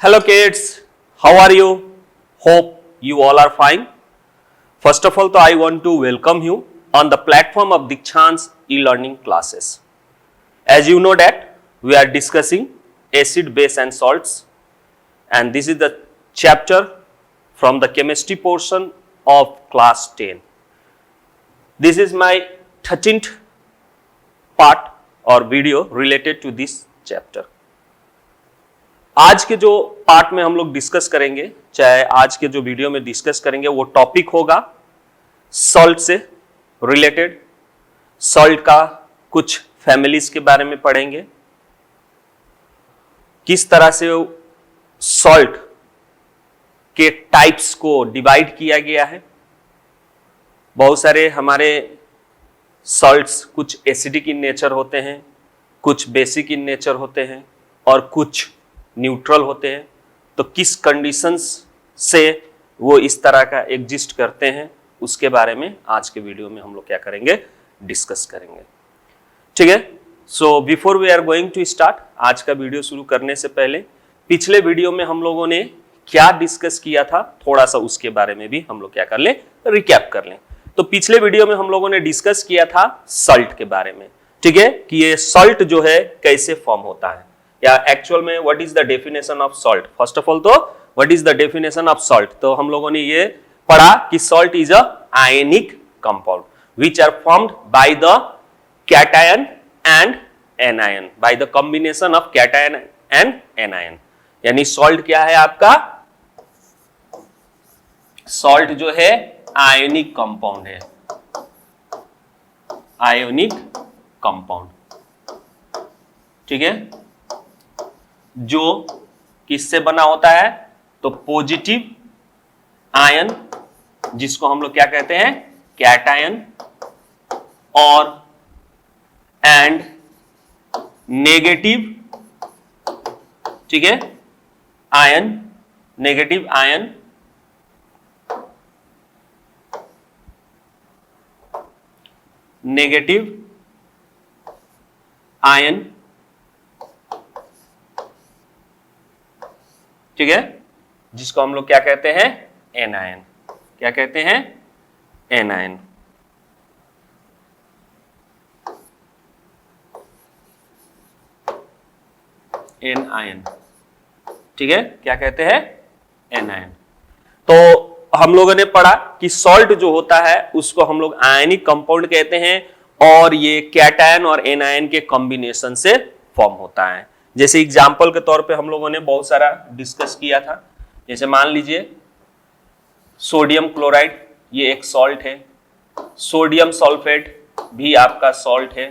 Hello kids, how are you? Hope you all are fine. First of all, I want to welcome you on the platform of Dikshant's e-learning classes. As you know that we are discussing acid, base and salts, and this is the chapter from the chemistry portion of class 10. This is my 13th part or video related to this chapter. आज के जो part में हम लोग discuss करेंगे, चाहे आज के जो वीडियो में डिस्कस करेंगे, वो टॉपिक होगा सॉल्ट से रिलेटेड। सॉल्ट का कुछ फैमिलीज के बारे में पढ़ेंगे, किस तरह से सॉल्ट के टाइप्स को डिवाइड किया गया है। बहुत सारे हमारे सॉल्ट्स कुछ एसिडिक इन नेचर होते हैं, कुछ बेसिक इन नेचर होते हैं और कुछ न्यूट्रल होते हैं। तो किस कंडीशंस से वो इस तरह का एग्जिस्ट करते हैं उसके बारे में आज के वीडियो में हम लोग क्या करेंगे, डिस्कस करेंगे। ठीक है, so before we are going to start, आज का वीडियो शुरू करने से पहले पिछले वीडियो में हम लोगों ने क्या डिस्कस किया था, थोड़ा सा उसके बारे में भी हम लोग क्या कर लें, रिकैप कर लें। तो पिछले वीडियो में हम लोगों ने डिस्कस किया था सॉल्ट के बारे में। ठीक है, कि ये सॉल्ट जो है कैसे फॉर्म होता है, या एक्चुअल में what is the definition of salt. First of all तो what is the definition of salt, तो हम लोगों ने ये पढ़ा कि salt is a ionic compound which are formed by the cation and anion, by the combination of cation and anion. यानी salt क्या है आपका, सॉल्ट जो है आयनिक कंपाउंड है, आयोनिक कंपाउंड। ठीक है, जो किससे बना होता है, तो पॉजिटिव आयन जिसको हम लोग क्या कहते हैं, कैटायन, और एंड नेगेटिव, ठीक है, ion, negative ion, negative ion, ठीक है, जिसको हम लोग क्या कहते हैं, एनायन। क्या कहते हैं, एनायन। एनायन, ठीक है, क्या कहते हैं, एनायन। तो हम लोगों ने पढ़ा कि सॉल्ट जो होता है उसको हम लोग आयनिक कंपाउंड कहते हैं, और ये कैटायन और एनायन के कॉम्बिनेशन से फॉर्म होता है। जैसे एग्जाम्पल के तौर पे हम लोगों ने बहुत सारा डिस्कस किया था। जैसे मान लीजिए सोडियम क्लोराइड, ये एक सॉल्ट है। सोडियम सल्फेट भी आपका सॉल्ट है।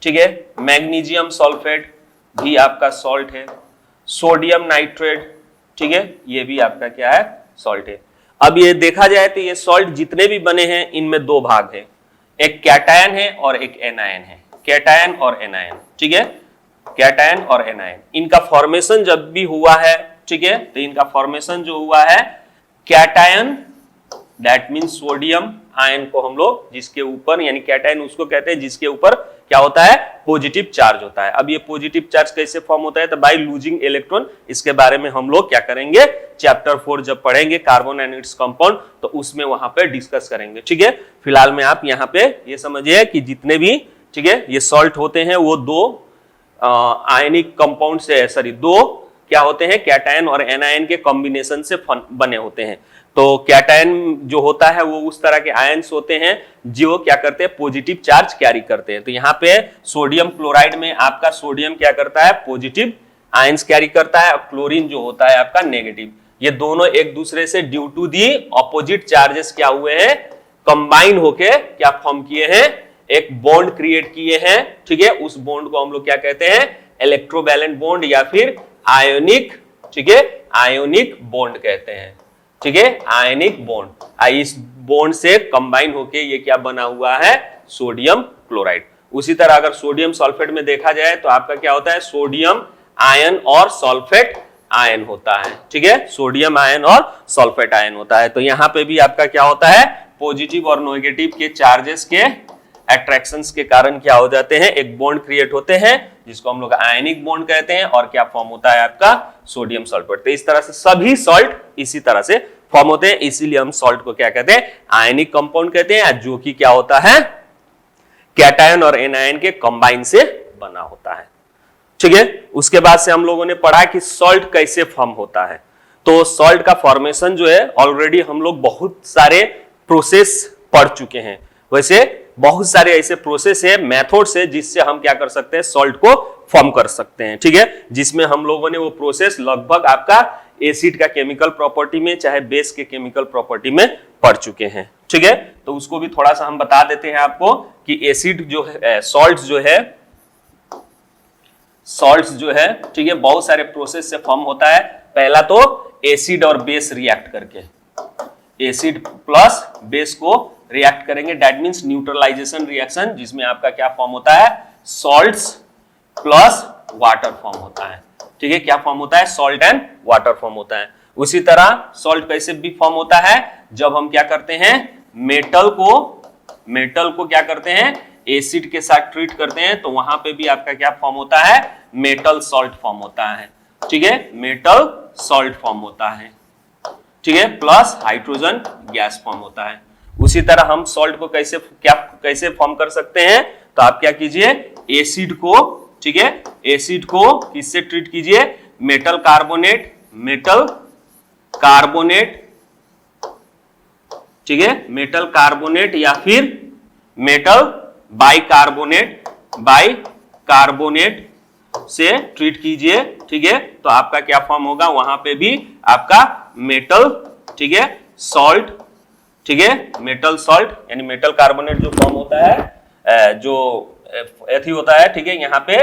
ठीक है, मैग्नीशियम सल्फेट भी आपका सॉल्ट है। सोडियम नाइट्रेट, ठीक है, ये भी आपका क्या है, सॉल्ट है। अब ये देखा जाए तो ये सॉल्ट जितने भी बने हैं इनमें दो भाग है, एक कैटायन है और एक एनायन है। कैटायन और एनायन, ठीक है, कैटायन और एनायन, इनका फॉर्मेशन जब भी हुआ है, ठीक है, तो इनका फॉर्मेशन जो हुआ है cation, that means sodium ion को हम लोग जिसके ऊपर, यानी कैटायन उसको कहते हैं जिसके ऊपर क्या होता है, पॉजिटिव चार्ज होता है। अब ये पॉजिटिव चार्ज कैसे फॉर्म होता है, तो बाय लूजिंग इलेक्ट्रॉन। इसके बारे में हम लोग क्या करेंगे, चैप्टर 4 जब पढ़ेंगे कार्बन एंड इट्स कंपाउंड, तो उसमें वहां पे डिस्कस करेंगे। ठीक है, फिलहाल में आप यहाँ पे ये समझिए कि जितने भी, ठीक है, ये सॉल्ट होते हैं वो दो आयनिक कंपाउंड से, सॉरी, दो क्या होते हैं, कैटायन और एनायन के कॉम्बिनेशन से बने होते हैं। तो कैटायन जो होता है वो उस तरह के आयन्स होते हैं जो क्या करते हैं, पॉजिटिव चार्ज कैरी करते हैं। तो यहाँ पे सोडियम क्लोराइड में आपका सोडियम क्या करता है, पॉजिटिव आयन्स कैरी करता है, और क्लोरीन जो होता है आपका नेगेटिव। ये दोनों एक दूसरे से due to the opposite charges क्या हुए हैं, कंबाइन होके क्या फॉर्म किए हैं, एक बॉन्ड क्रिएट किए हैं। ठीक है, उस बॉन्ड को हम लोग क्या कहते हैं, इलेक्ट्रोवैलेंट बॉन्ड या फिर आयोनिक, ठीक है, आयोनिक बॉन्ड कहते हैं। ठीक है, आयनिक बॉन्ड। इस बॉन्ड से कंबाइन होके ये क्या बना हुआ है, सोडियम क्लोराइड। उसी तरह अगर सोडियम सल्फेट में देखा जाए तो आपका क्या होता है, सोडियम आयन और सल्फेट आयन होता है। ठीक है, सोडियम आयन और सल्फेट आयन होता है। तो यहाँ पे भी आपका क्या होता है, पॉजिटिव और नेगेटिव के चार्जेस के अट्रैक्शंस के कारण क्या हो जाते हैं, एक बॉन्ड क्रिएट होते हैं जिसको हम लोग आयनिक बॉन्ड कहते हैं, और क्या फॉर्म होता है आपका, सोडियम सल्फेट। तो इस तरह से सभी सॉल्ट इसी तरह से फॉर्म होते हैं, इसीलिए हम सॉल्ट को क्या कहते हैं, आयनिक कंपाउंड कहते हैं, जो कि क्या होता है, कैटायन और एनायन के कंबाइन से बना होता है। ठीक है, उसके बाद से हम लोगों ने पढ़ा कि सॉल्ट कैसे फॉर्म होता है। तो सॉल्ट का फॉर्मेशन जो है ऑलरेडी हम लोग बहुत सारे प्रोसेस पढ़ चुके हैं। वैसे बहुत सारे ऐसे प्रोसेस है, मेथड्स है, जिससे हम क्या कर सकते हैं, सॉल्ट को फॉर्म कर सकते हैं। ठीक है, जिसमें हम लोगों ने वो प्रोसेस लगभग आपका एसिड का केमिकल प्रॉपर्टी में चाहे बेस के केमिकल प्रॉपर्टी में पढ़ चुके हैं। ठीक है, तो उसको भी थोड़ा सा हम बता देते हैं आपको कि एसिड जो है, सॉल्ट जो है, ठीक है, बहुत सारे प्रोसेस से फॉर्म होता है। पहला तो एसिड और बेस रिएक्ट करके, एसिड प्लस बेस को रिएक्ट करेंगे, दैट मींस न्यूट्रलाइजेशन रिएक्शन, जिसमें आपका क्या फॉर्म होता है, सॉल्ट्स प्लस वाटर फॉर्म होता है। ठीक है, क्या फॉर्म होता है, सॉल्ट एंड वाटर फॉर्म होता है। उसी तरह सॉल्ट कैसे भी फॉर्म होता है, जब हम क्या करते हैं, मेटल को क्या करते हैं, एसिड के साथ ट्रीट करते हैं, तो वहां पे भी आपका क्या फॉर्म होता है, मेटल सॉल्ट फॉर्म होता है। ठीक है, मेटल सॉल्ट फॉर्म होता है। ठीक है, प्लस हाइड्रोजन गैस फॉर्म होता है। उसी तरह हम सॉल्ट को कैसे फॉर्म कर सकते हैं, तो आप क्या कीजिए, एसिड को, ठीक है, एसिड को किससे ट्रीट कीजिए, मेटल कार्बोनेट, ठीक है, मेटल कार्बोनेट या फिर मेटल बाइकार्बोनेट से ट्रीट कीजिए। ठीक है, तो आपका क्या फॉर्म होगा, वहां पे भी आपका मेटल, ठीक है, सॉल्ट, ठीक है, मेटल सॉल्ट यानी मेटल कार्बोनेट जो फॉर्म होता है, जो एथी होता है, ठीक है, यहाँ पे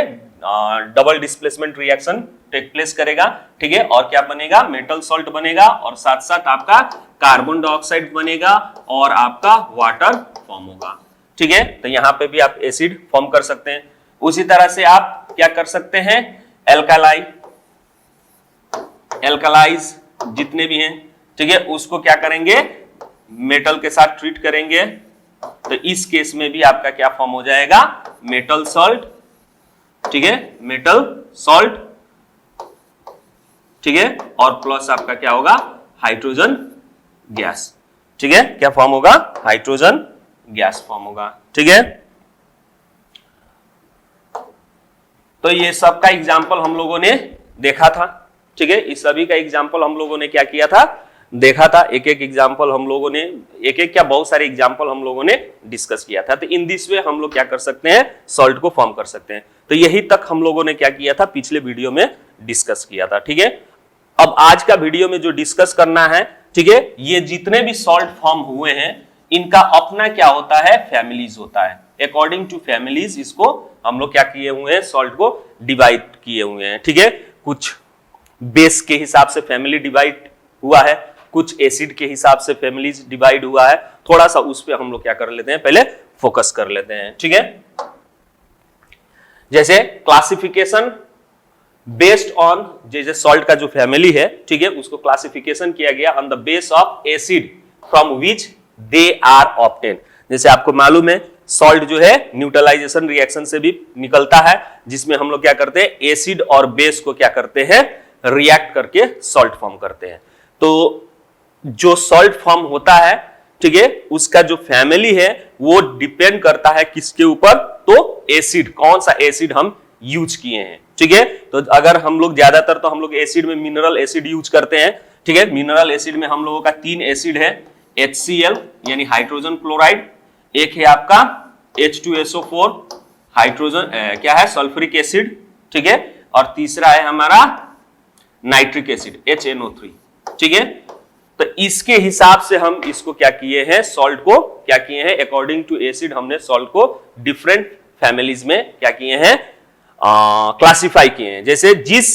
double displacement reaction take place करेगा। ठीक है, और क्या बनेगा, मेटल सॉल्ट बनेगा, और साथ साथ आपका कार्बन डाइऑक्साइड बनेगा और आपका वाटर फॉर्म होगा। ठीक है, तो यहाँ पे भी आप एसिड फॉर्म कर सकते हैं। उसी तरह से आप क्या कर सकते हैं, एल्कलाइज जितने भी हैं, ठीक है, उसको क्या करेंगे, मेटल के साथ ट्रीट करेंगे, तो इस केस में भी आपका क्या फॉर्म हो जाएगा, मेटल सॉल्ट। ठीक है, मेटल सॉल्ट, ठीक है, और प्लस आपका क्या होगा, हाइड्रोजन गैस। ठीक है, क्या फॉर्म होगा, हाइड्रोजन गैस फॉर्म होगा। ठीक है, तो ये सब का एग्जाम्पल हम लोगों ने देखा था। ठीक है, इस सभी का एग्जाम्पल हम लोगों ने क्या किया था, देखा था। एक एक एग्जाम्पल हम लोगों ने, एक एक क्या बहुत सारे एग्जाम्पल हम लोगों ने डिस्कस किया था। तो इन दिस वे हम लोग क्या कर सकते हैं, सॉल्ट को फॉर्म कर सकते हैं। तो यही तक हम लोगों ने क्या किया था, पिछले वीडियो में डिस्कस किया था। ठीक है, अब आज का वीडियो में जो डिस्कस करना है, ठीक है, ये जितने भी सॉल्ट फॉर्म हुए हैं, इनका अपना क्या होता है, फैमिलीज होता है। अकॉर्डिंग टू फैमिलीज इसको हम लोग क्या किए हुए हैं, सॉल्ट को डिवाइड किए हुए हैं। ठीक है, कुछ बेस के हिसाब से फैमिली डिवाइड हुआ है, कुछ एसिड के हिसाब से फैमिलीज डिवाइड हुआ है। थोड़ा सा उस पे हम लोग क्या कर लेते हैं, पहले फोकस कर लेते हैं। ठीक है, जैसे क्लासिफिकेशन बेस्ड ऑन, जैसे सॉल्ट का जो फैमिली है, ठीक है, उसको क्लासिफिकेशन किया गया on the base of acid from which they are obtain. जैसे आपको मालूम है, सॉल्ट जो है न्यूट्रलाइजेशन रिएक्शन से भी निकलता है, जिसमें हम लोग क्या करते हैं, एसिड और बेस को क्या करते हैं, रिएक्ट करके सॉल्ट फॉर्म करते हैं। तो जो सॉल्ट फॉर्म होता है, ठीक है, उसका जो फैमिली है वो डिपेंड करता है किसके ऊपर, तो एसिड, कौन सा एसिड हम यूज किए हैं। ठीक है, तो अगर हम लोग ज्यादातर तो हम लोग एसिड में मिनरल एसिड यूज करते हैं। ठीक है, मिनरल एसिड में हम लोगों का 3 एसिड है, HCl यानी हाइड्रोजन क्लोराइड, एक है आपका H2SO4 हाइड्रोजन क्या है, सल्फ्यूरिक एसिड, ठीक है, और तीसरा है हमारा नाइट्रिक एसिड HNO3। ठीक है, तो इसके हिसाब से हम इसको क्या किए हैं, सॉल्ट को क्या किए हैं, अकॉर्डिंग टू एसिड हमने सॉल्ट को डिफरेंट फैमिलीज में क्या किए हैं, क्लासिफाई किए हैं। जैसे जिस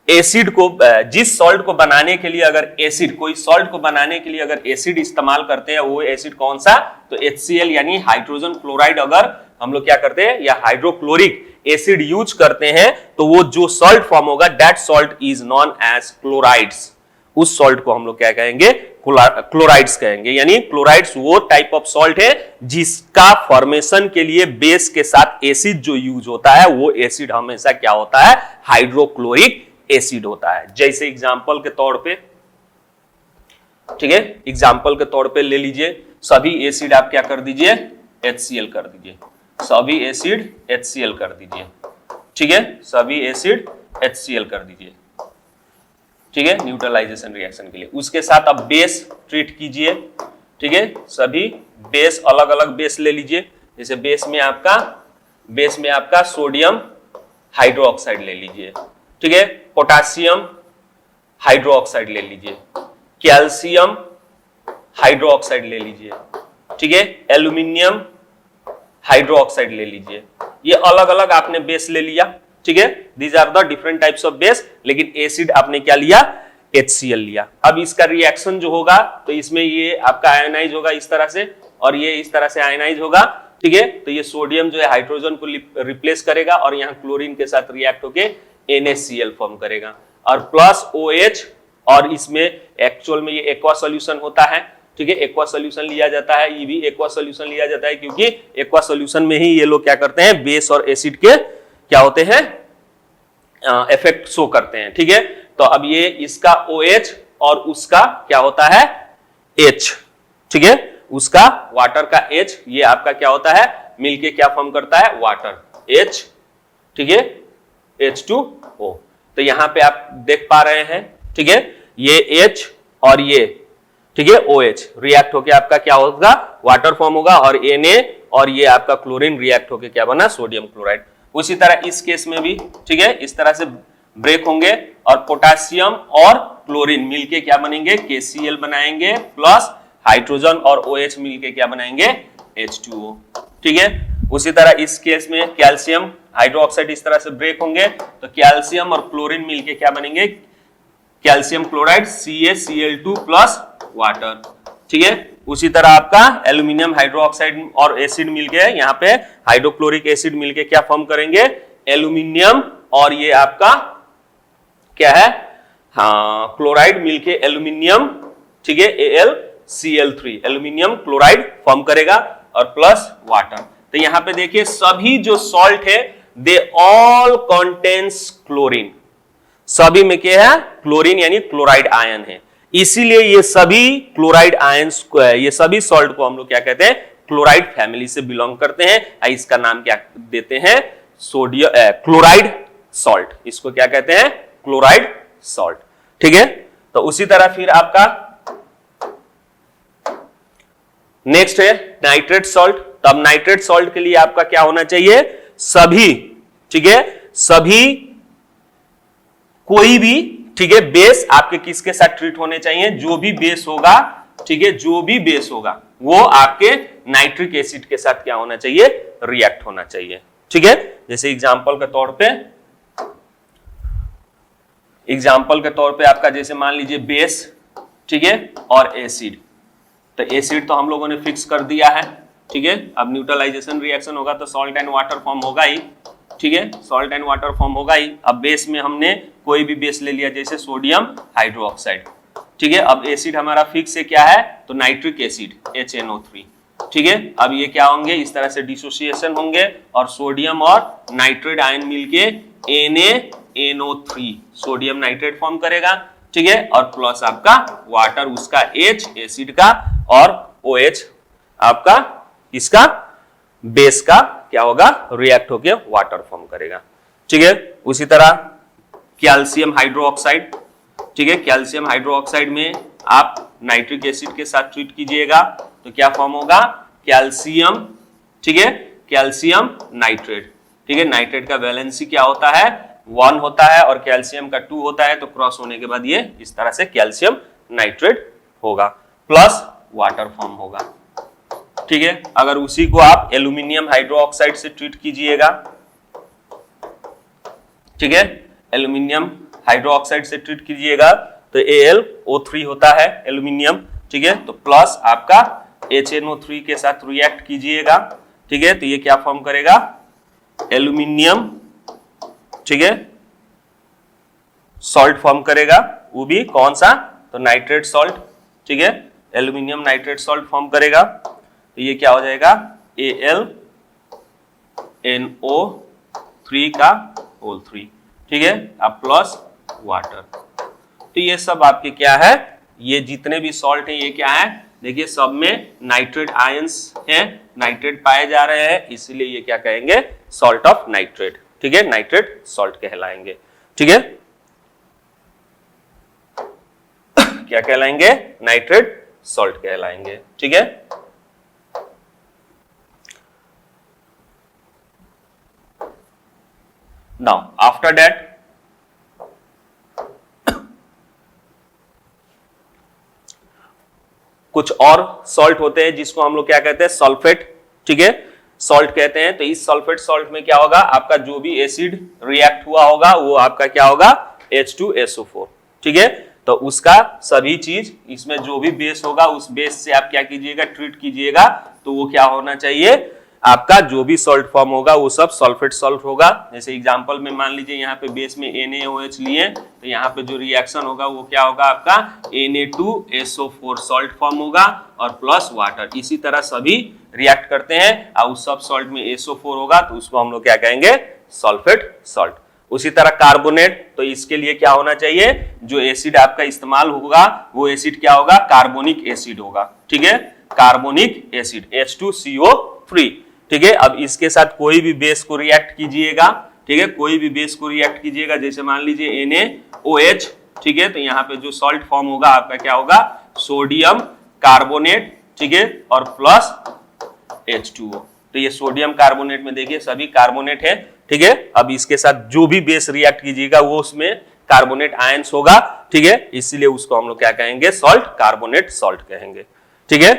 एसिड को, जिस सॉल्ट को बनाने के लिए अगर एसिड, कोई सॉल्ट को बनाने के लिए अगर एसिड इस्तेमाल करते हैं, वो एसिड कौन सा, तो HCl यानी हाइड्रोजन क्लोराइड अगर हम लोग क्या करते हैं, या हाइड्रोक्लोरिक एसिड यूज करते हैं, तो वो जो सॉल्ट फॉर्म होगा, that salt is known as chlorides. उस सॉल्ट को हम लोग क्या कहेंगे, क्लोराइड्स कहेंगे। यानी क्लोराइड्स वो टाइप ऑफ सॉल्ट है जिसका फॉर्मेशन के लिए बेस के साथ एसिड जो यूज होता है, वो एसिड हमेशा क्या होता है, हाइड्रोक्लोरिक एसिड होता है। जैसे एग्जाम्पल के तौर पे, ठीक है, एग्जाम्पल के तौर पे ले लीजिए, सभी एसिड आप क्या कर दीजिए, HCl कर दीजिए, सभी एसिड HCl कर दीजिए, ठीक है, सभी एसिड HCl कर दीजिए, ठीक है, न्यूट्रलाइजेशन रिएक्शन के लिए। उसके साथ अब बेस ट्रीट कीजिए, ठीक है, सभी बेस अलग अलग बेस ले लीजिए। जैसे बेस में आपका सोडियम हाइड्रोक्साइड ले लीजिए, ठीक है, पोटासियम हाइड्रोक्साइड ले लीजिए, कैल्शियम हाइड्रोक्साइड ले लीजिए, ठीक है, एल्यूमिनियम हाइड्रोक्साइड ले लीजिए। ये अलग अलग आपने बेस ले लिया, ठीक है, these are the different types of base. लेकिन एसिड आपने क्या लिया, HCl लिया। अब इसका रिएक्शन जो होगा तो इसमें ये आपका आयनाइज होगा इस तरह से, और ये इस तरह से आयनाइज होगा, ठीक है। तो ये सोडियम जो है हाइड्रोजन को रिप्लेस करेगा और यहाँ क्लोरीन के साथ रिएक्ट होके NaCl फॉर्म करेगा, और प्लस OH, और इसमें एक्चुअल में ये एक्वा सॉल्यूशन होता है, ठीक है, एक्वा सॉल्यूशन लिया जाता है, ये भी एक्वा सॉल्यूशन लिया जाता है, क्योंकि एक्वा सॉल्यूशन में ही ये लोग क्या करते हैं, बेस और एसिड के क्या होते हैं, इफेक्ट शो करते हैं, ठीक है। तो अब ये इसका OH और उसका क्या होता है, H, ठीक है, उसका वाटर का H, ये आपका क्या होता है, मिलके क्या फॉर्म करता है, वाटर, H, ठीक है, H2O। तो यहां पे आप देख पा रहे हैं, ठीक है, ये H और ये, ठीक है, OH रिएक्ट होके आपका क्या होगा, वाटर फॉर्म होगा, और Na और ये आपका क्लोरीन रिएक्ट होके क्या बना, सोडियम क्लोराइड। उसी तरह इस केस में भी, ठीक है, इस तरह से ब्रेक होंगे और पोटासियम और क्लोरीन मिलके क्या बनेंगे, KCl बनाएंगे, प्लस हाइड्रोजन और OH मिलके क्या बनाएंगे, H2O, ठीक है। उसी तरह इस केस में कैल्शियम हाइड्रोक्साइड इस तरह से ब्रेक होंगे, तो कैल्शियम और क्लोरीन मिलके क्या बनेंगे, calcium chloride CaCl2 plus water, ठीक है। उसी तरह आपका एल्यूमिनियम हाइड्रोक्साइड और एसिड मिलके, यहाँ पे हाइड्रोक्लोरिक एसिड मिलके क्या फॉर्म करेंगे, एल्यूमिनियम, और ये आपका क्या है, हाँ, क्लोराइड मिलके एल्यूमिनियम, ठीक है, AlCl3 एल्यूमिनियम क्लोराइड फॉर्म करेगा, और प्लस वाटर। तो यहां पे देखिए सभी जो सॉल्ट है दे ऑल कंटेन्स क्लोरीन, सभी में क्या है, क्लोरीन यानी क्लोराइड आयन है, इसीलिए ये सभी क्लोराइड आयंस, ये सभी सॉल्ट को हम लोग क्या कहते हैं, क्लोराइड फैमिली से बिलोंग करते हैं। इसका नाम क्या देते हैं, सोडियम क्लोराइड सॉल्ट, इसको क्या कहते हैं, क्लोराइड सॉल्ट, ठीक है। तो उसी तरह फिर आपका नेक्स्ट है नाइट्रेट सॉल्ट। तो अब नाइट्रेट सॉल्ट के लिए आपका क्या होना चाहिए, सभी, ठीक है, सभी कोई भी, ठीक है, बेस आपके किसके साथ ट्रीट होने चाहिए, जो भी बेस होगा, ठीक है, जो भी बेस होगा वो आपके नाइट्रिक एसिड के साथ क्या होना चाहिए, रिएक्ट होना चाहिए, ठीक है। जैसे एग्जांपल के तौर पे आपका जैसे मान लीजिए बेस, ठीक है, और एसिड। तो एसिड तो हम लोगों ने फिक्स कर दिया है, ठीक है। अब न्यूट्रलाइजेशन रिएक्शन होगा तो सॉल्ट एंड वाटर फॉर्म होगा ही, ठीक है, सॉल्ट एंड वाटर फॉर्म होगा ही। अब बेस में हमने कोई भी बेस ले लिया, जैसे सोडियम हाइड्रोक्साइड, ठीक है। अब एसिड हमारा फिक्स है क्या है, तो नाइट्रिक एसिड HNO3, ठीक है। अब ये क्या होंगे, इस तरह से डिसोसिएशन होंगे और सोडियम और नाइट्रेट आयन मिलके NaNO3 सोडियम नाइट्रेट फॉर्म करेगा, ठीक है, और प्लस आपका वाटर, उसका H एसिड का, और OH आपका इसका बेस का क्या होगा, रिएक्ट होके वाटर फॉर्म करेगा, ठीक है। उसी तरह कैल्शियम हाइड्रोक्साइड, ठीक है, कैल्शियम हाइड्रोक्साइड में आप नाइट्रिक एसिड के साथ ट्रीट कीजिएगा तो क्या फॉर्म होगा, कैल्शियम, ठीक है, कैल्शियम नाइट्रेट, ठीक है। नाइट्रेट का वैलेंसी क्या होता है, 1 होता है, और कैल्शियम का 2 होता है, तो क्रॉस होने के बाद ये इस तरह से कैल्शियम नाइट्रेट होगा, प्लस वाटर फॉर्म होगा, ठीक है। अगर उसी को आप एल्यूमिनियम हाइड्रोक्साइड से ट्रीट कीजिएगा, ठीक है, एल्यूमिनियम हाइड्रोक्साइड से ट्रीट कीजिएगा तो AlO3 होता है एल्यूमिनियम, ठीक है। तो प्लस आपका HNO3 के साथ रिएक्ट कीजिएगा, ठीक है, तो ये क्या फॉर्म करेगा, एल्यूमिनियम, ठीक है, सॉल्ट फॉर्म करेगा, वो भी कौन सा, तो नाइट्रेट सॉल्ट, ठीक है, एल्यूमिनियम नाइट्रेट सॉल्ट फॉर्म करेगा। तो ये क्या हो जाएगा, AlNO3 का होल 3, ठीक है। अब प्लस वाटर। तो ये सब आपके क्या है, ये जितने भी सॉल्ट हैं ये क्या है, देखिए सब में नाइट्रेट आयंस हैं, नाइट्रेट पाए जा रहे हैं, इसलिए ये क्या कहेंगे, सॉल्ट ऑफ नाइट्रेट। ठीक है, नाइट्रेट सॉल्ट कहलाएंगे। ठीक है, क्या कहलाएंगे, नाइट्रेट सॉल्ट कहलाएंगे। ठीक है, नाउ आफ्टर दैट कुछ और सॉल्ट होते हैं जिसको हम लोग क्या कहते हैं, सल्फेट। ठीक है, सॉल्ट कहते हैं। तो इस सल्फेट सॉल्ट में क्या होगा, आपका जो भी एसिड रिएक्ट हुआ होगा वो आपका क्या होगा, H2SO4। ठीक है, तो उसका सभी चीज इसमें जो भी बेस होगा उस बेस से आप क्या कीजिएगा, ट्रीट कीजिएगा। तो वो क्या होना चाहिए, आपका जो भी सॉल्ट फॉर्म होगा वो सब सल्फेट सॉल्ट होगा। जैसे एग्जांपल में मान लीजिए यहाँ पे बेस में NaOH लिए, तो यहाँ पे जो रिएक्शन होगा वो क्या होगा, आपका Na2SO4 सॉल्ट फॉर्म होगा और प्लस वाटर। इसी तरह सभी रिएक्ट करते हैं और उस सब सॉल्ट में SO4 होगा, तो उसको हम लोग क्या कहेंगे, सल्फेट सॉल्ट। उसी तरह कार्बोनेट, तो इसके लिए क्या होना चाहिए, जो एसिड आपका इस्तेमाल होगा वो एसिड क्या होगा, कार्बोनिक एसिड होगा। ठीक है, कार्बोनिक एसिड H2CO3। ठीक है, अब इसके साथ कोई भी बेस को रिएक्ट कीजिएगा। ठीक है, कोई भी बेस को रिएक्ट कीजिएगा, जैसे मान लीजिए NaOH। ठीक है, तो यहाँ पे जो सॉल्ट फॉर्म होगा आपका क्या होगा, सोडियम कार्बोनेट। ठीक है, और प्लस H2O। तो ये सोडियम कार्बोनेट में देखिए सभी कार्बोनेट है। ठीक है, अब इसके साथ जो भी बेस रिएक्ट कीजिएगा वो उसमें कार्बोनेट आयंस होगा। ठीक है, इसीलिए उसको हम लोग क्या कहेंगे, सॉल्ट, कार्बोनेट सॉल्ट कहेंगे। ठीक है,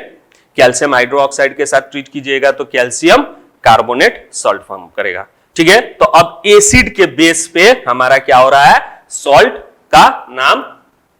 कैल्शियम हाइड्रोक्साइड के साथ ट्रीट कीजिएगा तो कैल्शियम कार्बोनेट सॉल्ट फॉर्म करेगा। ठीक है, तो अब एसिड के बेस पे हमारा क्या हो रहा है, सॉल्ट का नाम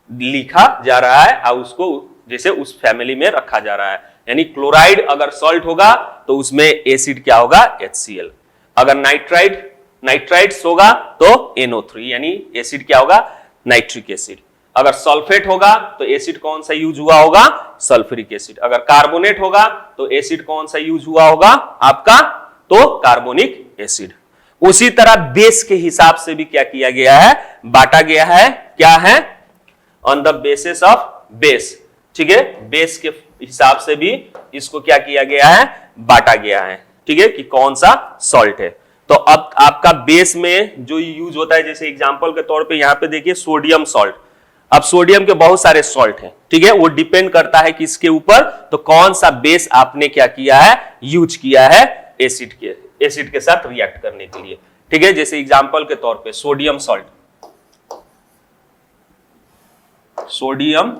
लिखा जा रहा है और उसको जैसे उस फैमिली में रखा जा रहा है। यानी क्लोराइड अगर सॉल्ट होगा तो उसमें एसिड क्या होगा, HCl। अगर नाइट्राइड्स होगा तो NO3, यानी एसिड क्या होगा, नाइट्रिक एसिड। अगर सल्फेट होगा तो एसिड कौन सा यूज हुआ होगा, सल्फ्यूरिक एसिड। अगर कार्बोनेट होगा तो एसिड कौन सा यूज हुआ होगा आपका, तो कार्बोनिक एसिड। उसी तरह बेस के हिसाब से भी क्या किया गया है, बांटा गया है। क्या है, on the basis of base. ठीक है, बेस के हिसाब से भी इसको क्या किया गया है, बांटा गया है। ठीक है, कि कौन सा सॉल्ट है। तो अब आपका बेस में जो यूज होता है, जैसे एग्जांपल के तौर पे यहाँ पे देखिए सोडियम सॉल्ट। अब सोडियम के बहुत सारे सॉल्ट हैं। ठीक है, वो डिपेंड करता है किसके ऊपर, तो कौन सा बेस आपने क्या किया है, यूज किया है एसिड के साथ रिएक्ट करने के लिए। ठीक है, जैसे एग्जांपल के तौर पे सोडियम सॉल्ट, सोडियम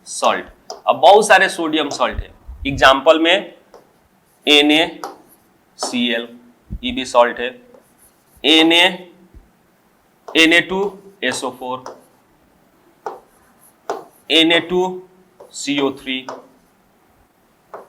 सॉल्ट। अब बहुत सारे सोडियम सॉल्ट है। एग्जांपल में NaCl, ये भी सॉल्ट है। Na2SO4, Na2CO3,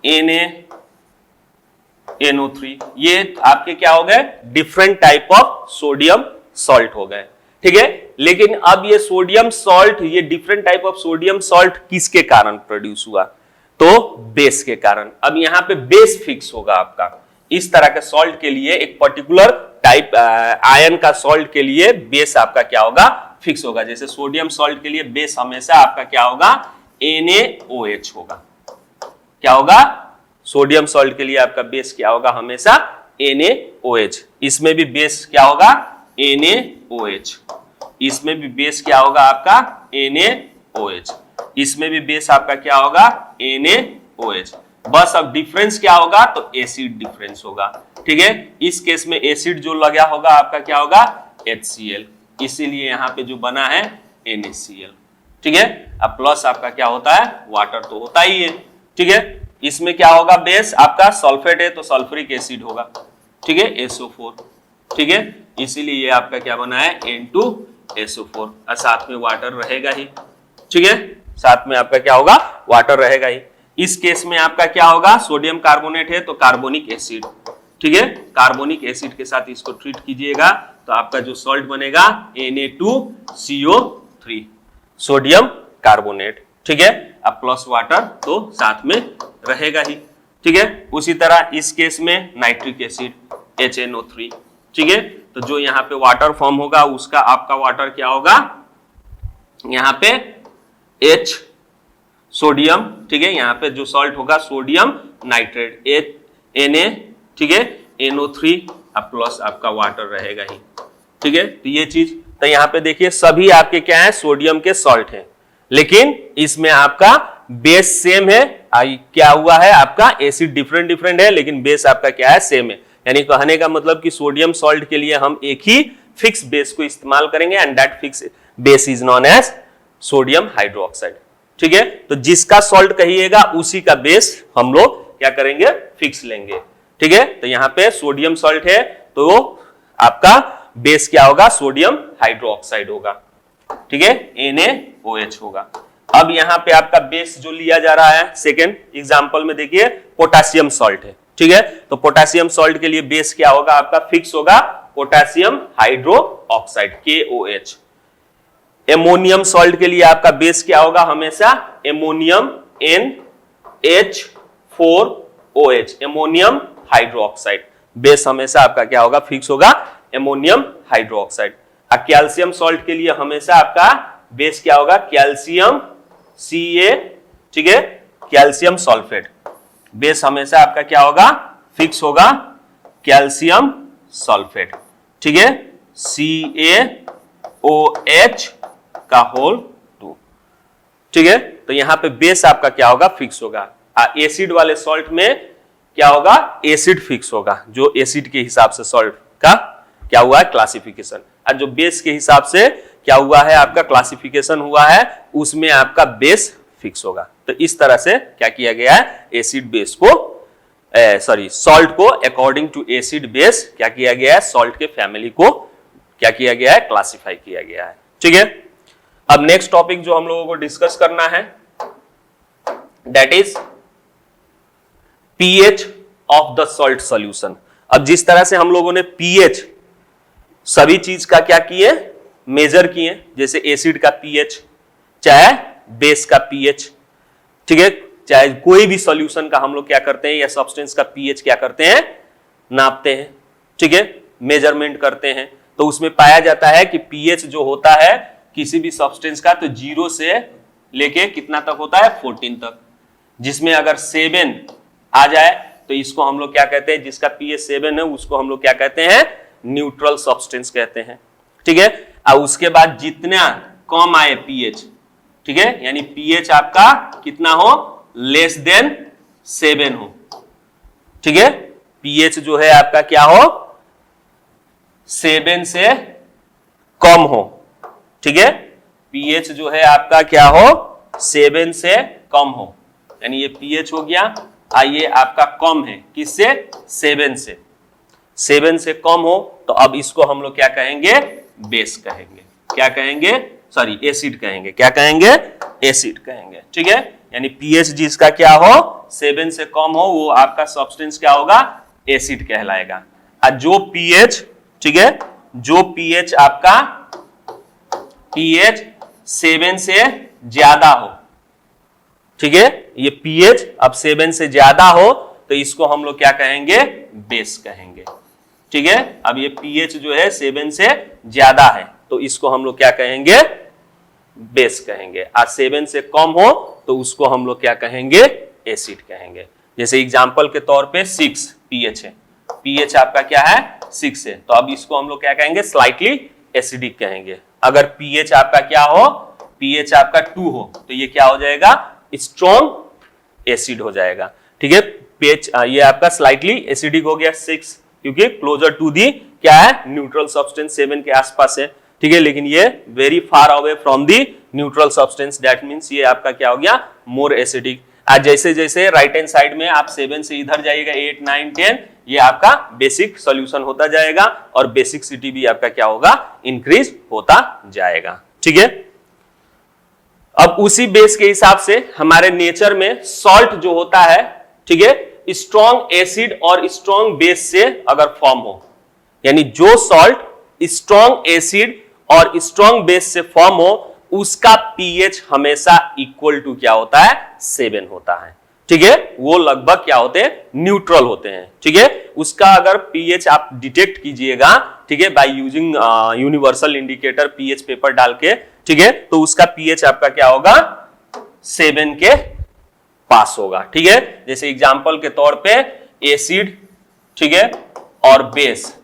NaNO3, ये आपके क्या हो गए, different type of sodium salt हो गए। ठीक है, लेकिन अब ये सोडियम सॉल्ट, ये different type of sodium salt किसके कारण प्रोड्यूस हुआ, तो बेस के कारण। अब यहाँ पे बेस फिक्स होगा आपका। इस तरह के सॉल्ट के लिए एक पर्टिकुलर टाइप आयन का सॉल्ट के लिए बेस आपका क्या होगा, फिक्स होगा। जैसे सोडियम सॉल्ट के लिए बेस हमेशा आपका क्या होगा, NaOH होगा। क्या होगा, सोडियम सॉल्ट के लिए आपका बेस क्या होगा, हमेशा NaOH। इसमें भी बेस क्या होगा, NaOH। इसमें भी बेस क्या होगा आपका, NaOH। इसमें भी बेस आपका क्या होगा, NaOH। बस अब डिफरेंस क्या होगा, तो एसिड डिफरेंस होगा। ठीक है, इस केस में एसिड जो लगा होगा आपका क्या होगा, HCl। इसीलिए यहाँ पे जो बना है NaCl। ठीक है, अब प्लस आपका क्या होता है, वाटर तो होता ही है। ठीक है, इसमें क्या होगा, बेस आपका सल्फेट है तो सल्फ्यूरिक एसिड होगा। ठीक है, SO4। ठीक है, इसीलिए ये आपका क्या बना है, N2SO4, और साथ में वाटर रहेगा ही। ठीक है, साथ में आपका क्या होगा, वाटर रहेगा ही। इस केस में आपका क्या होगा, सोडियम कार्बोनेट है तो कार्बोनिक एसिड। ठीक है, कार्बोनिक एसिड के साथ इसको ट्रीट कीजिएगा तो आपका जो सॉल्ट बनेगा Na2CO3, सोडियम कार्बोनेट। ठीक है, अब प्लस वाटर तो साथ में रहेगा ही। ठीक है, उसी तरह इस केस में नाइट्रिक एसिड HNO3, ठीक है। तो जो यहाँ पे वाटर फॉर्म होगा उसका आपका वाटर क्या होगा, यहाँ पे H सोडियम, ठीक है। यहाँ पे जो सॉल्ट होगा सोडियम नाइट्रेट Na, ठीक है, NO3 प्लस आपका वाटर रहेगा ही, ठीक है। तो ये चीज, तो यहाँ पे देखिए सभी आपके क्या है, सोडियम के सॉल्ट है, लेकिन इसमें आपका बेस सेम है। क्या हुआ है, आपका एसिड डिफरेंट डिफरेंट है लेकिन बेस आपका क्या है, सेम है। यानी कहने का मतलब कि सोडियम सॉल्ट के लिए हम एक ही फिक्स बेस को इस्तेमाल करेंगे and that fix base is known as sodium hydroxide, ठीक है। तो जिसका सॉल्ट कहिएगा उसी का बेस हम लोग क्या करेंगे, फिक्स लेंगे, ठीक है। तो यहाँ पे सोडियम सॉल्ट है तो आपका बेस क्या होगा, सोडियम हाइड्रोक्साइड होगा, ठीक है, NaOH होगा। अब यहाँ पे आपका बेस जो लिया जा रहा है सेकेंड एग्जांपल में देखिए पोटेशियम सॉल्ट है, ठीक है। तो पोटेशियम सॉल्ट के लिए बेस क्या होगा, आपका फिक्स होगा potassium hydroxide KOH। Ammonium salt के लिए आपका बेस क्या होगा, हमेशा ammonium NH4OH, ammonium hydroxide. Base हमेशा आपका क्या होगा, फिक्स होगा एमोनियम हाइड्रोक्साइड। कैल्शियम सॉल्ट के लिए हमेशा आपका बेस क्या होगा, कैल्शियम Ca, ठीक है, कैल्शियम सल्फेट। बेस हमेशा आपका क्या होगा, फिक्स होगा कैल्शियम सल्फेट, ठीक है, CaOH का होल 2, ठीक है। तो यहां पे बेस आपका क्या होगा, फिक्स होगा। एसिड वाले सॉल्ट में क्या होगा, एसिड फिक्स होगा, जो एसिड के हिसाब से सॉल्ट का क्या हुआ है, क्लासिफिकेशन। और जो बेस के हिसाब से क्या हुआ है, आपका क्लासिफिकेशन हुआ है, उसमें आपका बेस फिक्स होगा। तो इस तरह से क्या किया गया है, एसिड बेस को सॉल्ट को अकॉर्डिंग टू एसिड बेस क्या किया गया है, सॉल्ट के फैमिली को क्या किया गया है, क्लासिफाई किया गया है, ठीक है। अब नेक्स्ट टॉपिक जो हम लोगों को डिस्कस करना है that is pH of the salt solution. अब जिस तरह से हम लोगों ने पीएच सभी चीज का क्या किए, मेजर किए, जैसे एसिड का पीएच, चाहे बेस का पीएच, ठीक है, चाहे कोई भी सॉल्यूशन का हम लोग क्या करते हैं, या सब्सटेंस का पीएच क्या करते हैं, नापते हैं, ठीक है, मेजरमेंट करते हैं। तो उसमें पाया जाता है कि पीएच जो होता है किसी भी सब्सटेंस का, तो 0 से लेके कितना तक होता है, 14 तक, जिसमें अगर 7 आ जाए तो इसको हम लोग क्या कहते हैं, जिसका पीएच 7 है उसको हम लोग क्या कहते हैं, न्यूट्रल सब्सटेंस कहते हैं, ठीक है। और उसके बाद जितना कम आए पीएच, ठीक है, यानी पीएच आपका कितना हो, लेस देन 7 हो, ठीक है। पीएच जो है आपका क्या हो, 7 से कम हो, ठीक है। पीएच जो है आपका क्या हो, 7 से कम हो, यानी ये पीएच हो गया, ये आपका कम है किससे, 7 से, 7 से कम हो, तो अब इसको हम लोग क्या कहेंगे, बेस कहेंगे, क्या कहेंगे, सॉरी एसिड कहेंगे, क्या कहेंगे, एसिड कहेंगे, ठीक है। यानी पीएच जिसका क्या हो, 7 से कम हो, वो आपका सब्सटेंस क्या होगा, एसिड कहलाएगा। और जो पीएच, ठीक है, जो पीएच आपका पीएच 7 से ज्यादा हो, ठीक है, ये पीएच अब 7 से ज्यादा हो तो इसको हम लोग क्या कहेंगे, बेस कहेंगे, ठीक है। अब ये पीएच जो है 7 से ज्यादा है तो इसको हम लोग क्या कहेंगे, बेस कहेंगे। और 7 से कम हो तो उसको हम लोग क्या कहेंगे, एसिड कहेंगे। जैसे एग्जांपल के तौर पे 6 पीएच है, पीएच आपका क्या है, 6 है, तो अब इसको हम लोग क्या कहेंगे, स्लाइटली एसिडिक कहेंगे। अगर पीएच आपका क्या हो, पीएच आपका 2 हो तो ये क्या हो जाएगा, स्ट्रॉन्ग एसिड हो जाएगा, ठीक है। पीएच ये आपका स्लाइटली एसिडिक हो गया 6, क्योंकि क्लोजर टू दी क्या है, न्यूट्रल सब्सटेंस 7 के आसपास है, ठीक है, लेकिन ये very far away from the neutral substance, that means ये आपका क्या हो गया, मोर एसिडिक। आज जैसे जैसे राइट हैंड साइड में आप 7 से इधर जाइएगा 8, 9, 10, ये आपका बेसिक सॉल्यूशन होता जाएगा और बेसिसिटी भी आपका क्या होगा, इंक्रीज होता जाएगा, ठीक है। अब उसी बेस के हिसाब से हमारे नेचर में सॉल्ट जो होता है, ठीक है, स्ट्रॉन्ग एसिड और स्ट्रॉन्ग बेस से अगर फॉर्म हो, यानी जो सॉल्ट स्ट्रॉन्ग एसिड और स्ट्रॉन्ग बेस से फॉर्म हो उसका पीएच हमेशा इक्वल टू क्या होता है, 7 होता है, ठीक है, वो लगभग क्या होते हैं, न्यूट्रल होते हैं। ठीक है, उसका अगर पीएच आप डिटेक्ट कीजिएगा, ठीक है, by using universal indicator pH paper डाल के, ठीक है, तो उसका पीएच आपका क्या होगा, 7 के पास होगा। ठीक है, जैसे एग्जांपल के तौर पे एसिड, ठीक है, और बेस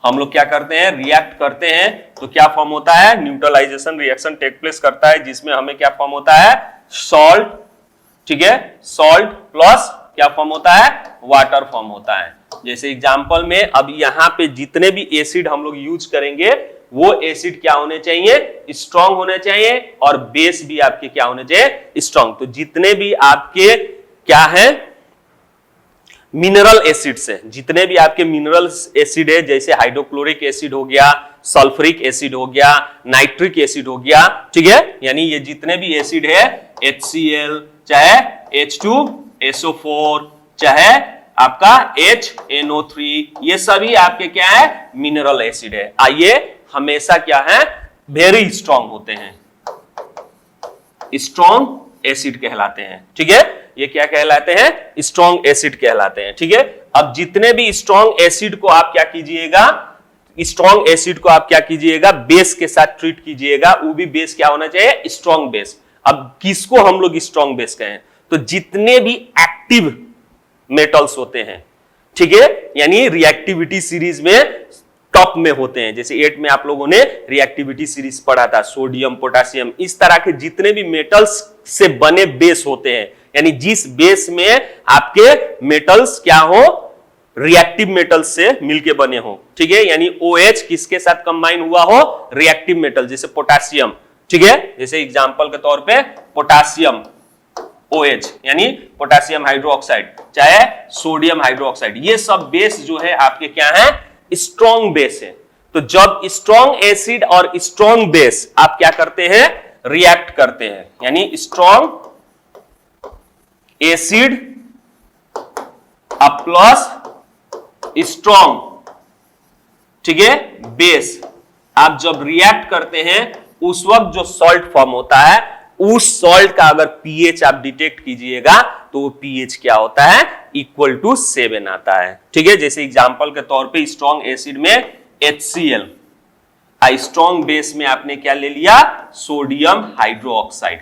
हम लोग क्या करते हैं, रिएक्ट करते हैं, तो क्या फॉर्म होता है, न्यूट्रलाइजेशन रिएक्शन टेक प्लेस करता है, जिसमें हमें क्या फॉर्म होता है, सॉल्ट, ठीक है, सॉल्ट प्लस क्या फॉर्म होता है, वाटर फॉर्म होता है। जैसे एग्जांपल में अब यहां पे जितने भी एसिड हम लोग यूज करेंगे वो एसिड क्या होने चाहिए, स्ट्रांग होने चाहिए, और बेस भी आपके क्या होने चाहिए, स्ट्रांग। तो जितने भी आपके क्या है, मिनरल एसिड्स है, जितने भी आपके मिनरल एसिड है, जैसे हाइड्रोक्लोरिक एसिड हो गया, सल्फ्यूरिक एसिड हो गया, नाइट्रिक एसिड हो गया, ठीक है, यानी ये जितने भी एसिड है, HCl चाहे H2SO4 चाहे आपका HNO3, ये सभी आपके क्या है, मिनरल एसिड है। आइए, हमेशा क्या है, वेरी स्ट्रांग होते हैं, स्ट्रांग एसिड कहलाते हैं। ठीक है, ये क्या कहलाते हैं, स्ट्रांग एसिड कहलाते हैं। ठीक है, अब जितने भी स्ट्रांग एसिड को आप क्या कीजिएगा, स्ट्रांग एसिड को आप क्या कीजिएगा, बेस के साथ ट्रीट कीजिएगा, वो भी बेस क्या होना चाहिए, स्ट्रांग बेस। अब किसको हम लोग स्ट्रांग बेस कहें, तो जितने भी एक्टिव मेटल्स होते हैं, ठीक है, यानी रिएक्टिविटी सीरीज में टॉप में होते हैं। जैसे 8 में आप लोगों ने रिएक्टिविटी सीरीज पढ़ा था, सोडियम, पोटेशियम, इस तरह के जितने भी मेटल्स से बने बेस होते हैं, यानी जिस बेस में आपके मेटल्स क्या हो, रिएक्टिव मेटल्स से मिलके बने हो। ठीक है, यानी OH किसके साथ कंबाइन हुआ हो, रिएक्टिव मेटल, जैसे पोटेशियम। ठीक है, जैसे एग्जांपल के तौर पे पोटेशियम OH यानी पोटेशियम हाइड्रोक्साइड, चाहे सोडियम हाइड्रोक्साइड, ये सब बेस जो है आपके क्या है, स्ट्रॉन्ग बेस है। तो जब स्ट्रॉन्ग एसिड और स्ट्रॉन्ग बेस आप क्या करते हैं, रिएक्ट करते हैं, यानी स्ट्रॉन्ग एसिड प्लस स्ट्रॉन्ग, ठीक है, बेस, आप जब रिएक्ट करते हैं उस वक्त जो सॉल्ट फॉर्म होता है, उस सॉल्ट का अगर पीएच आप डिटेक्ट कीजिएगा तो वो पीएच क्या होता है, इक्वल टू 7 आता है। ठीक है, जैसे एग्जांपल के तौर पे स्ट्रॉन्ग एसिड में HCl, स्ट्रॉन्ग बेस में आपने क्या ले लिया, सोडियम हाइड्रोक्साइड।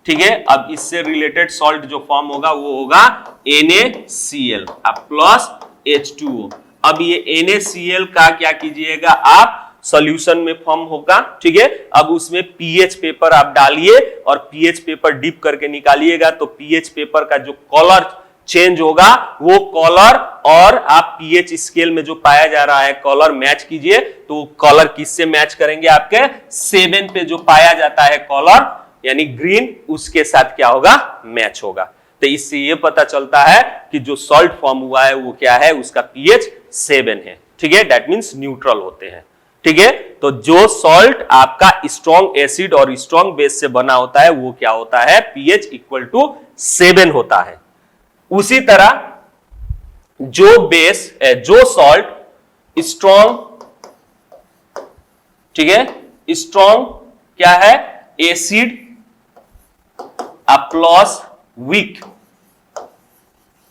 ठीक है, अब इससे रिलेटेड सॉल्ट जो फॉर्म होगा वो होगा NaCl प्लस H2O। अब ये NaCl का क्या कीजिएगा, आप सॉल्यूशन में फॉर्म होगा। ठीक है, अब उसमें पीएच पेपर आप डालिए और पीएच पेपर डिप करके निकालिएगा, तो पीएच पेपर का जो कलर चेंज होगा, वो कलर और आप पीएच स्केल में जो पाया जा रहा है कलर मैच कीजिए, तो कलर किससे मैच करेंगे, आपके 7 पे जो पाया जाता है कलर यानी ग्रीन, उसके साथ क्या होगा, मैच होगा। तो इससे ये पता चलता है कि जो सॉल्ट फॉर्म हुआ है वो क्या है, उसका पीएच 7 है। ठीक है, दैट मींस न्यूट्रल होते हैं। ठीक है, तो जो सॉल्ट आपका स्ट्रॉन्ग एसिड और स्ट्रॉन्ग बेस से बना होता है वो क्या होता है, पीएच इक्वल टू 7 होता है। उसी तरह जो सॉल्ट स्ट्रॉन्ग, ठीक है, स्ट्रॉन्ग क्या है, एसिड प्लस वीक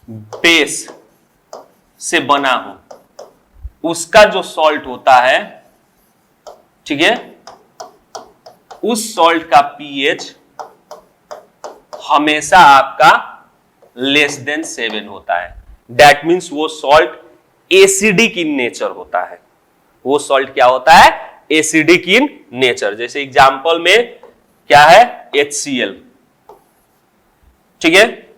बेस से बना हो, उसका जो सॉल्ट होता है, ठीक है, उस सॉल्ट का पीएच हमेशा आपका लेस देन 7 होता है। दैट मींस वो सॉल्ट एसिडिक इन नेचर होता है। वो सॉल्ट क्या होता है, एसिडिक इन नेचर। जैसे एग्जांपल में क्या है, HCl। ठीक है,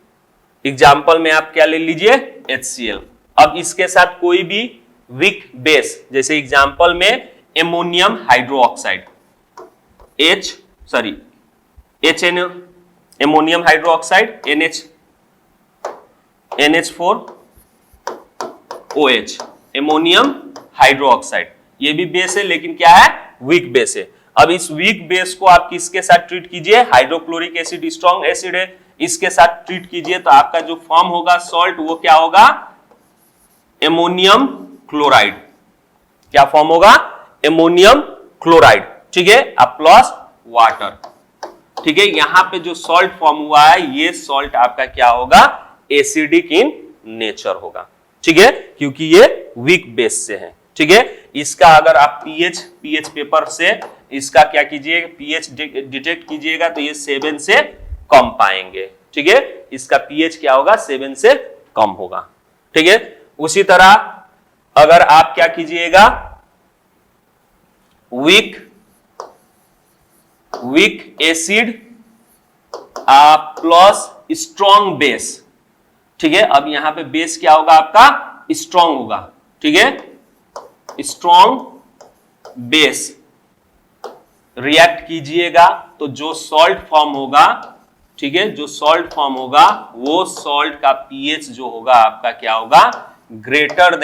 एग्जांपल में आप क्या ले लीजिए, HCl। अब इसके साथ कोई भी वीक बेस, जैसे एग्जांपल में ammonium hydroxide, ammonium hydroxide NH4OH, ammonium hydroxide, ये भी बेस है लेकिन क्या है, वीक बेस है। अब इस वीक बेस को आप किसके साथ ट्रीट कीजिए, हाइड्रोक्लोरिक एसिड स्ट्रॉन्ग एसिड है, इसके साथ ट्रीट कीजिए, तो आपका जो फॉर्म होगा सॉल्ट वो क्या होगा, एमोनियम क्लोराइड। क्या फॉर्म होगा, एमोनियम क्लोराइड। ठीक है, अब प्लस वाटर। ठीक है, यहां पे जो सॉल्ट फॉर्म हुआ है ये सॉल्ट आपका क्या होगा, एसिडिक इन नेचर होगा। ठीक है, क्योंकि ये वीक बेस से है। ठीक है, इसका अगर आप पीएच पेपर से इसका क्या कीजिएगा, पीएच डिटेक्ट कीजिएगा तो ये 7 से कम पाएंगे। ठीक है, इसका पीएच क्या होगा, 7 से कम होगा। ठीक है, उसी तरह अगर आप क्या कीजिएगा, weak acid plus strong base. ठीक है, अब यहां पे बेस क्या होगा आपका, स्ट्रॉन्ग होगा। ठीक है, स्ट्रॉन्ग बेस रिएक्ट कीजिएगा तो जो सॉल्ट फॉर्म होगा, ठीक है, जो सॉल्ट फॉर्म होगा वो सॉल्ट का पीएच जो होगा आपका क्या होगा, ग्रेटर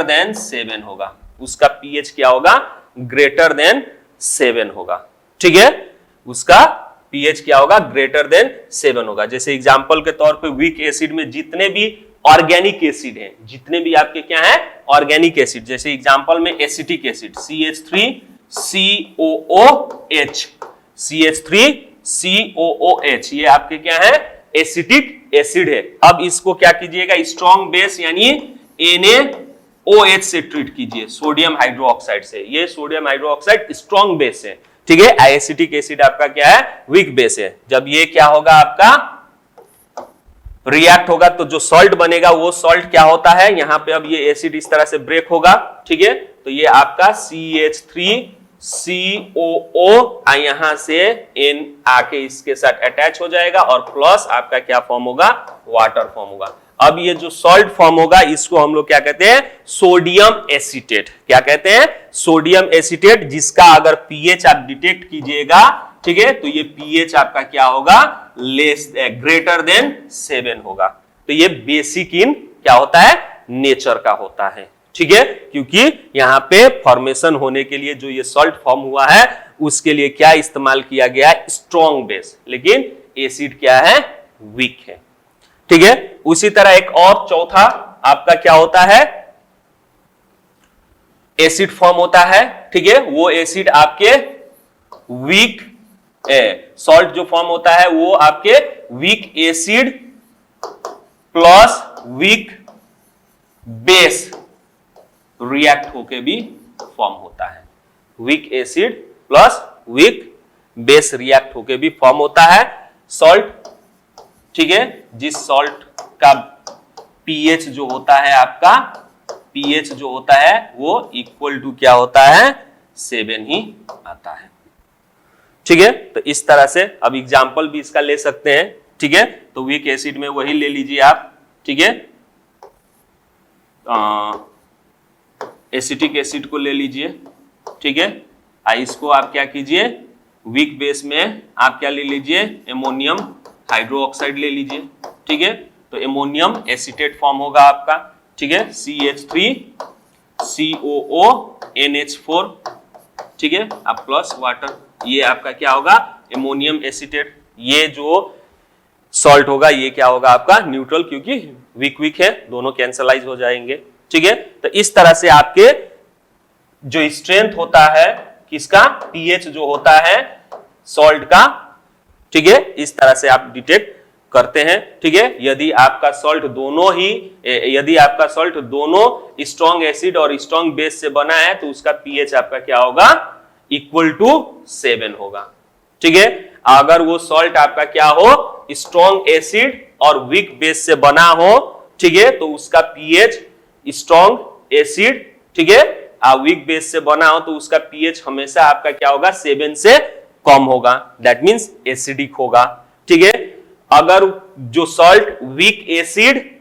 देन 7 होगा। उसका पीएच क्या होगा, ग्रेटर देन 7 होगा। ठीक है, उसका पीएच क्या होगा, ग्रेटर देन 7 होगा। जैसे एग्जांपल के तौर पे वीक एसिड में जितने भी ऑर्गेनिक एसिड हैं, जितने भी आपके क्या है ऑर्गेनिक एसिड, जैसे एग्जांपल में एसिटिक एसिड CH3COOH, ये आपके क्या है, एसिटिक एसिड है। अब इसको क्या कीजिएगा, स्ट्रॉन्ग बेस यानी NaOH से ट्रीट कीजिए, सोडियम हाइड्रोक्साइड से। ये सोडियम हाइड्रोक्साइड स्ट्रॉन्ग बेस है। ठीक है, एसिटिक एसिड आपका क्या है, वीक बेस है। जब ये क्या होगा आपका रिएक्ट होगा तो जो सॉल्ट बनेगा वो सॉल्ट क्या होता है, यहां पे अब ये एसिड इस तरह से ब्रेक होगा। ठीक है, तो ये आपका CH3COO यहां से N आके इसके साथ अटैच हो जाएगा और प्लस आपका क्या फॉर्म होगा, वाटर फॉर्म होगा। अब ये जो सॉल्ट फॉर्म होगा इसको हम लोग क्या कहते हैं, सोडियम एसीटेट। क्या कहते हैं, सोडियम एसीटेट, जिसका अगर पीएच आप डिटेक्ट कीजिएगा, ठीक है, तो ये पीएच आपका क्या होगा, ग्रेटर देन 7 होगा। तो ये बेसिक इन क्या होता है, नेचर का होता है। ठीक है, क्योंकि यहां पे फॉर्मेशन होने के लिए जो ये सॉल्ट फॉर्म हुआ है उसके लिए क्या इस्तेमाल किया गया है, स्ट्रॉन्ग बेस, लेकिन एसिड क्या है, वीक है। ठीक है, उसी तरह एक और चौथा आपका क्या होता है, एसिड फॉर्म होता है। ठीक है, वो एसिड आपके वीक सॉल्ट जो फॉर्म होता है वो आपके weak acid plus weak base react होके भी फॉर्म होता है। Weak acid plus weak base react होके भी फॉर्म होता है सॉल्ट। ठीक है, जिस सॉल्ट का पीएच जो होता है आपका, पीएच जो होता है वो इक्वल टू क्या होता है, 7 ही आता है। ठीक है, तो इस तरह से अब एग्जाम्पल भी इसका ले सकते हैं। ठीक है, तो वीक एसिड में वही ले लीजिए आप। ठीक है, एसिटिक एसिड को ले लीजिए। ठीक है, इसको आप क्या कीजिए, वीक बेस में आप क्या ले लीजिए, एमोनियम हाइड्रोक्साइड ले लीजिए। ठीक है, तो एमोनियम एसीटेट फॉर्म होगा आपका। ठीक है, CH3COONH4। ठीक है, अब प्लस वाटर, ये आपका क्या होगा, एमोनियम एसीटेट। ये जो सॉल्ट होगा ये क्या होगा आपका, न्यूट्रल, क्योंकि वीक है, दोनों कैंसलाइज हो जाएंगे। ठीक है, तो इस तरह से आपके जो स्ट्रेंथ होता है किसका, पीएच जो होता है सॉल्ट का, ठीक है, इस तरह से आप डिटेक्ट करते हैं। ठीक है, यदि आपका सॉल्ट दोनों स्ट्रॉन्ग एसिड और स्ट्रॉन्ग बेस से बना है तो उसका पीएच आपका क्या होगा, इक्वल टू 7 होगा। ठीक है, अगर वो सॉल्ट आपका क्या हो, स्ट्रॉन्ग एसिड और वीक बेस से बना हो, ठीक है, तो उसका पीएच स्ट्रॉन्ग एसिड, ठीक है, वीक बेस से बना हो तो उसका पीएच हमेशा आपका क्या होगा, 7 से कम होगा। दैट मींस एसिडिक होगा। ठीक है, अगर जो salt weak acid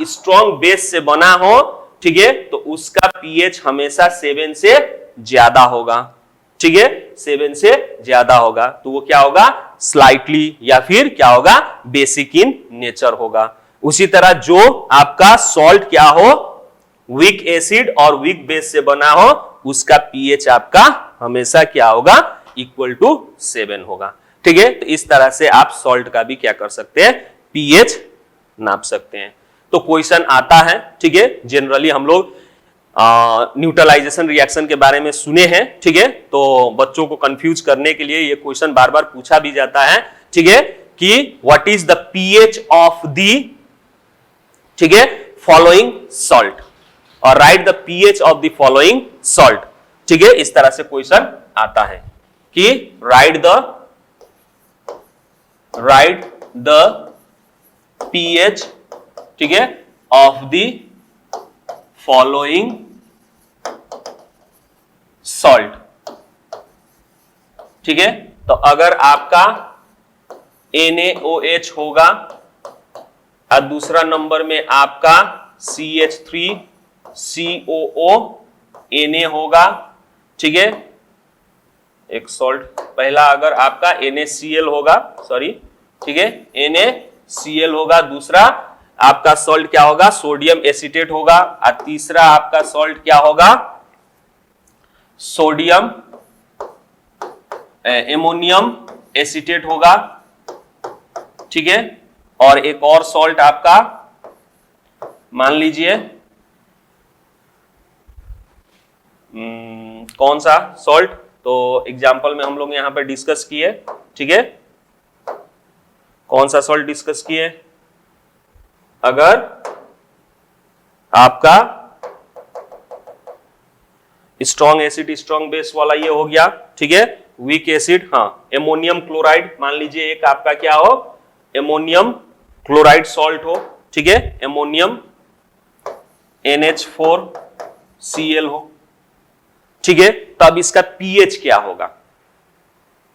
strong base से बना हो, ठीक है, तो उसका पीएच हमेशा 7 से ज्यादा होगा। ठीक है, 7 से ज्यादा होगा तो वो क्या होगा, स्लाइटली या फिर क्या होगा, बेसिक इन नेचर होगा। उसी तरह जो आपका सॉल्ट क्या हो, वीक एसिड और वीक बेस से बना हो, उसका पीएच आपका हमेशा क्या होगा, इक्वल टू 7 होगा। ठीक है, तो इस तरह से आप सॉल्ट का भी क्या कर सकते हैं, पीएच नाप सकते हैं। तो क्वेश्चन आता है। ठीक है, जनरली हम लोग न्यूट्रलाइजेशन रिएक्शन के बारे में सुने हैं, ठीक है। तो बच्चों को कंफ्यूज करने के लिए ये क्वेश्चन बार बार पूछा भी जाता है, ठीक है, कि what is the pH of the, ठीक है, फॉलोइंग सॉल्ट, और right the pH of the following salt, ठीक है। इस तरह से क्वेश्चन आता है कि राइट द पीएच, ठीक है, ऑफ द फॉलोइंग सॉल्ट, ठीक है। तो अगर आपका NaOH होगा और दूसरा नंबर में आपका CH3COO Na होगा, ठीक है, एक सॉल्ट पहला अगर आपका NaCl होगा, सॉरी, ठीक है, NaCl होगा, दूसरा आपका सॉल्ट क्या होगा, सोडियम एसीटेट होगा, और तीसरा आपका सॉल्ट क्या होगा, सोडियम एमोनियम एसीटेट होगा, ठीक है। और एक और सॉल्ट आपका मान लीजिए कौन सा सॉल्ट, तो एग्जांपल में हम लोग यहां पर डिस्कस किए, ठीक है, कौन सा सॉल्ट डिस्कस किए, अगर आपका स्ट्रॉन्ग एसिड स्ट्रॉन्ग बेस वाला ये हो गया, ठीक है, वीक एसिड, हाँ, एमोनियम क्लोराइड मान लीजिए एक आपका क्या हो, एमोनियम क्लोराइड सॉल्ट हो, ठीक है, एमोनियम NH4Cl हो, ठीक है। तब इसका पीएच क्या होगा,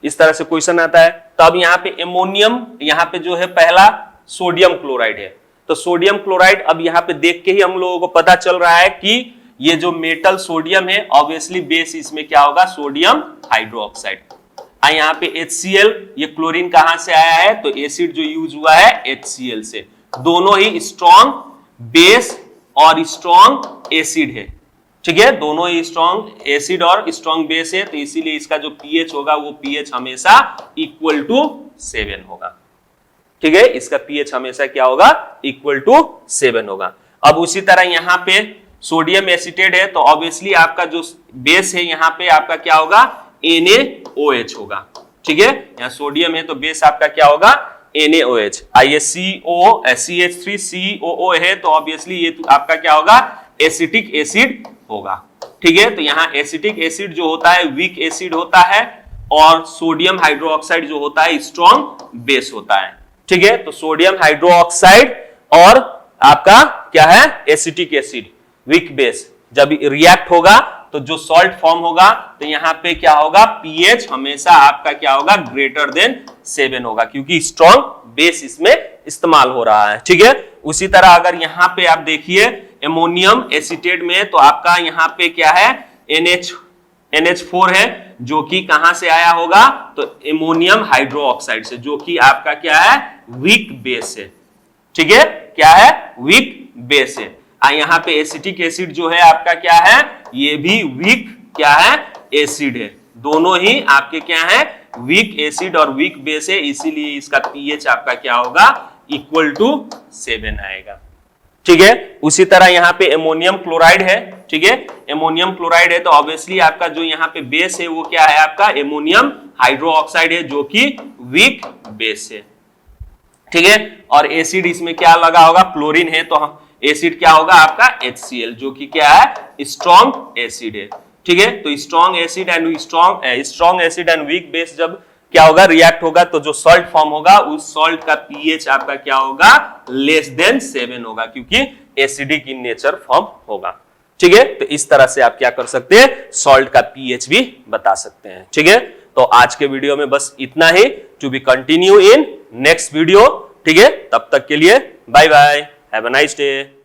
इस तरह से क्वेश्चन आता है। तब यहां पे एमोनियम, यहां पे जो है पहला सोडियम क्लोराइड है, तो सोडियम क्लोराइड, अब यहां पे देख के ही हम लोगों को पता चल रहा है कि ये जो मेटल सोडियम है, ऑब्वियसली बेस इसमें क्या होगा, सोडियम हाइड्रोक्साइड। यहाँ पे HCl, ये क्लोरीन कहां से आया है, तो एसिड जो यूज हुआ है HCl से, दोनों ही स्ट्रॉन्ग बेस और स्ट्रॉन्ग एसिड है, ठीक है, दोनों ही स्ट्रॉन्ग एसिड और स्ट्रॉन्ग बेस है, तो इसीलिए इसका जो पीएच होगा वो पीएच हमेशा इक्वल टू 7 होगा, ठीक है, इसका पीएच हमेशा क्या होगा, इक्वल टू 7 होगा। अब उसी तरह यहां पे सोडियम एसीटेट है, तो ऑब्वियसली आपका जो बेस है यहां पे आपका क्या होगा, NaOH होगा, ठीक है, यहां सोडियम है तो बेस आपका क्या होगा, NaOH। आइए CH3COO है, तो ऑब्वियसली ये तो आपका क्या होगा, एसिटिक एसिड होगा, ठीक है। तो यहाँ एसिटिक एसिड जो होता है वीक एसिड होता है, और सोडियम हाइड्रोक्साइड जो होता है स्ट्रॉन्ग बेस होता है, ठीक है। तो सोडियम हाइड्रोक्साइड और आपका क्या है, एसिटिक एसिड वीक बेस जब रिएक्ट होगा तो जो सॉल्ट फॉर्म होगा, तो यहां पे क्या होगा, पीएच हमेशा आपका क्या होगा, ग्रेटर देन 7 होगा, क्योंकि स्ट्रॉन्ग बेस इसमें इस्तेमाल हो रहा है, ठीक है। उसी तरह अगर यहां पे आप देखिए एमोनियम एसीटेट में, तो आपका यहां पे क्या है, NH4 है, जो कि कहां से आया होगा, तो एमोनियम हाइड्रोक्साइड से, जो कि आपका क्या है, वीक बेस है, ठीक है, क्या है, वीक बेस है। यहाँ पे एसिटिक एसिड जो है आपका क्या है, ये भी वीक क्या है, एसिड है, दोनों ही आपके क्या है, वीक एसिड और वीक बेस है, इसीलिए इसका पीएच आपका क्या होगा, इक्वल टू 7 आएगा, ठीक है। उसी तरह यहाँ पे एमोनियम क्लोराइड है, ठीक है, एमोनियम क्लोराइड है, तो ऑब्वियसली आपका जो यहाँ पे बेस है वो क्या है, आपका एमोनियम हाइड्रोक्साइड है, जो कि वीक बेस है, ठीक है। और एसिड इसमें क्या लगा होगा, क्लोरीन है, तो एसिड क्या होगा आपका HCl, जो कि क्या है, स्ट्रॉन्ग एसिड है, ठीक है। तो strong acid and weak base जब क्या होगा, रिएक्ट होगा, तो जो सॉल्ट फॉर्म होगा उस सॉल्ट का पीएच आपका क्या होगा, लेस देन 7 होगा, क्योंकि एसिडिक इन नेचर फॉर्म होगा, ठीक है। तो इस तरह से आप क्या कर सकते हैं, सॉल्ट का पीएच भी बता सकते हैं, ठीक है। तो आज के वीडियो में बस इतना ही, to be continue in next video, ठीक है। तब तक के लिए bye bye, have a nice day.